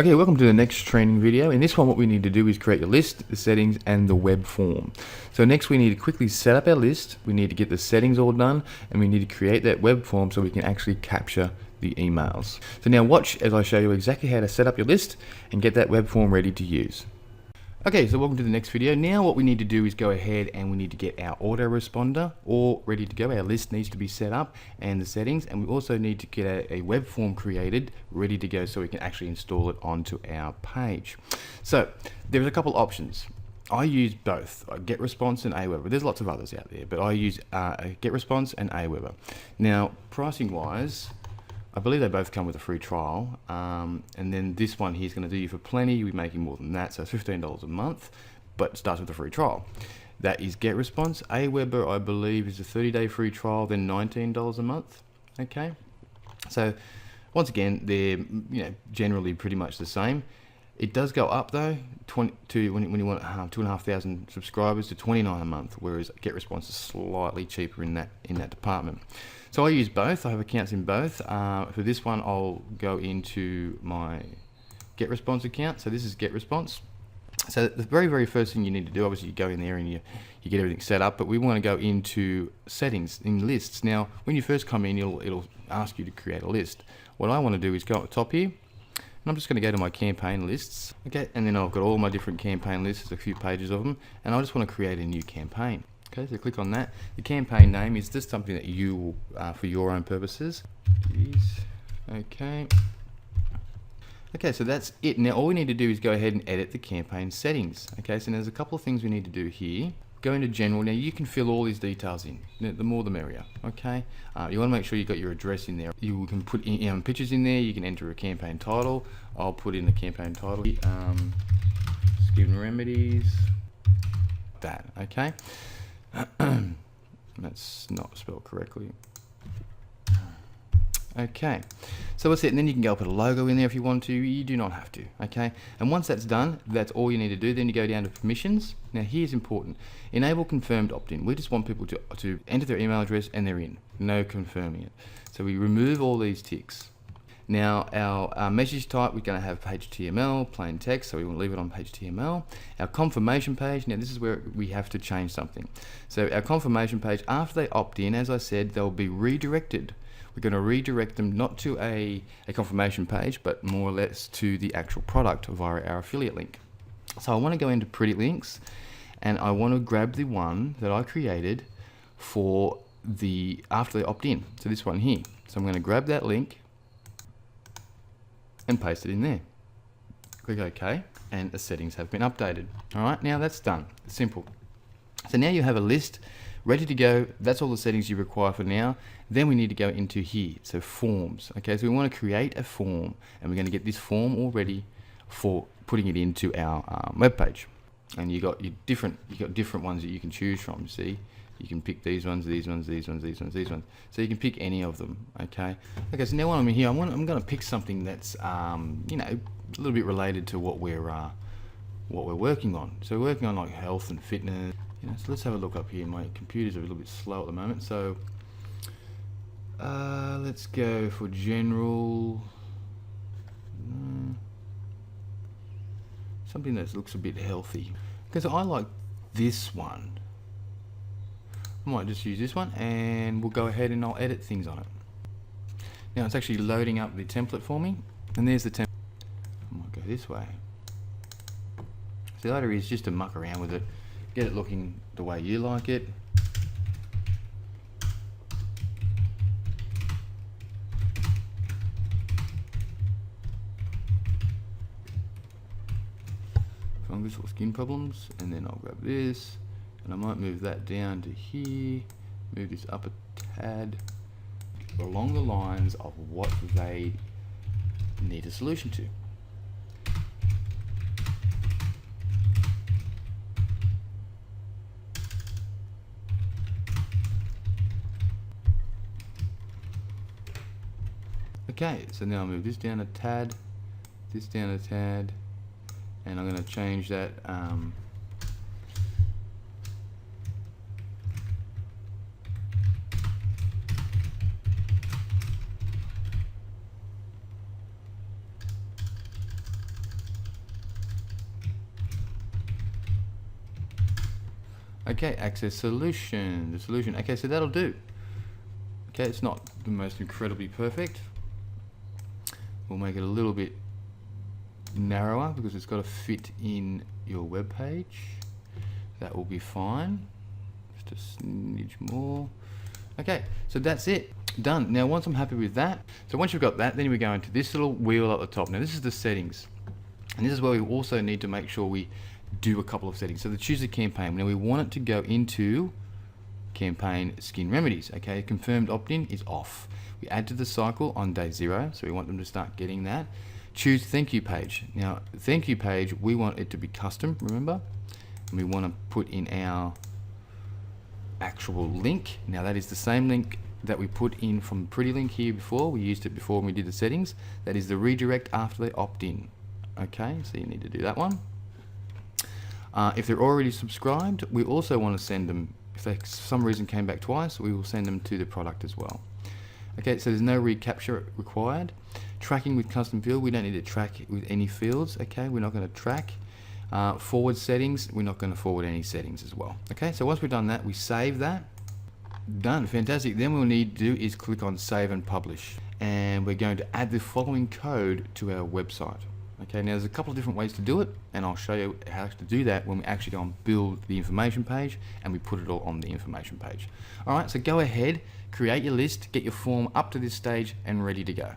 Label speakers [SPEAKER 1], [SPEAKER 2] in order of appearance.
[SPEAKER 1] Okay, welcome to the next training video. In this one, what we need to do is create your list, the settings, and the web form. So next we need to quickly set up our list, we need to get the settings all done, and we need to create that web form so we can actually capture the emails. So now watch as I show you exactly how to set up your list and get that web form ready to use. Okay, so welcome to the next video. Now what we need to do is go ahead and we need to get our autoresponder all ready to go. Our list needs to be set up and the settings, and we also need to get a web form created ready to go so we can actually install it onto our page. So there's a couple options. I use both, GetResponse and Aweber. There's lots of others out there, but I use GetResponse and Aweber. Now pricing wise, I believe they both come with a free trial, and then this one here is going to do you for plenty. You'll be making more than that, so it's $15 a month, but it starts with a free trial. That is GetResponse. Aweber, I believe, is a 30-day free trial, then $19 a month. Okay, so once again, they're generally pretty much the same. It does go up though, when you want 2,500 subscribers to $29 a month, whereas GetResponse is slightly cheaper in that department. So I use both. I have accounts in both. For this one, I'll go into my GetResponse account. So this is GetResponse. So the very first thing you need to do, obviously, you go in there and you get everything set up. But we want to go into settings in lists. Now, when you first come in, it'll ask you to create a list. What I want to do is go up the top here. And I'm just going to go to my campaign lists, okay, and then I've got all my different campaign lists, there's a few pages of them, and I just want to create a new campaign. Okay, so click on that. The campaign name is just something that you will, for your own purposes. Okay. Okay, so that's it. Now all we need to do is go ahead and edit the campaign settings. Okay, so there's a couple of things we need to do here. Go into general. Now you can fill all these details in. The more the merrier. Okay. You want to make sure you got your address in there. You can put in pictures in there. You can enter a campaign title. I'll put in the campaign title. Skin remedies. That. Okay. That's not spelled correctly. Okay, so that's it, and then you can go put a logo in there if you want to. You do not have to, okay? And once that's done, that's all you need to do. Then you go down to permissions. Now here's important. Enable confirmed opt-in. We just want people to enter their email address and they're in. No confirming it. So we remove all these ticks. Now our message type, we're going to have HTML, plain text, so we want to leave it on HTML. Our confirmation page, now this is where we have to change something. So our confirmation page, after they opt in, as I said, they'll be redirected. We're going to redirect them not to a confirmation page, but more or less to the actual product via our affiliate link. So I want to go into pretty links, and I want to grab the one that I created for the after they opt in. So this one here. So I'm going to grab that link and paste it in there. Click OK, and the settings have been updated. All right, now that's done. Simple. So now you have a list ready to go. That's all the settings you require for now. Then we need to go into here, so forms. Okay, so we want to create a form, and we're going to get this form all ready for putting it into our web page. And you got different ones that you can choose from. See, you can pick these ones, these ones, these ones, these ones, these ones. So you can pick any of them. Okay. Okay. So now when I'm here, I'm going to pick something that's a little bit related to what we're working on. So we're working on like health and fitness. So let's have a look up here. My computer's a little bit slow at the moment, so let's go for general. Something that looks a bit healthy. Because I like this one. I might just use this one, and we'll go ahead and I'll edit things on it. Now it's actually loading up the template for me, and there's the template. I might go this way. So the idea is just to muck around with it. Get it looking the way you like it. Fungus or skin problems, and then I'll grab this, and I might move that down to here, move this up a tad, along the lines of what they need a solution to. Okay, so now I'll move this down a tad, this down a tad, and I'm going to change that Okay, access solution, the solution. Okay, so that'll do. Okay, it's not the most incredibly perfect. We'll make it a little bit narrower because it's got to fit in your web page. That will be fine. Just a smidge more. Okay, so that's it. Done. Now once I'm happy with that, so once you've got that, then we go into this little wheel at the top. Now this is the settings, and this is where we also need to make sure we do a couple of settings. So to choose the campaign, now we want it to go into campaign skin remedies. Okay, confirmed opt-in is off. We add to the cycle on day 0, so we want them to start getting that. Choose thank you page. Now thank you page, we want it to be custom, remember, and we want to put in our actual link. Now that is the same link that we put in from Pretty Link here before. We used it before when we did the settings. That is the redirect after they opt in. Okay, so you need to do that one. If they're already subscribed, we also want to send them, if they for some reason came back twice, we will send them to the product as well. Okay, so there's no recapture required. Tracking with custom field, we don't need to track with any fields. Okay, we're not going to track. Forward settings, we're not going to forward any settings as well. Okay, so once we've done that, we save that. Done, fantastic. Then what we'll need to do is click on save and publish, and we're going to add the following code to our website. Okay, now there's a couple of different ways to do it, and I'll show you how to do that when we actually go and build the information page and we put it all on the information page. Alright, so go ahead, create your list, get your form up to this stage and ready to go.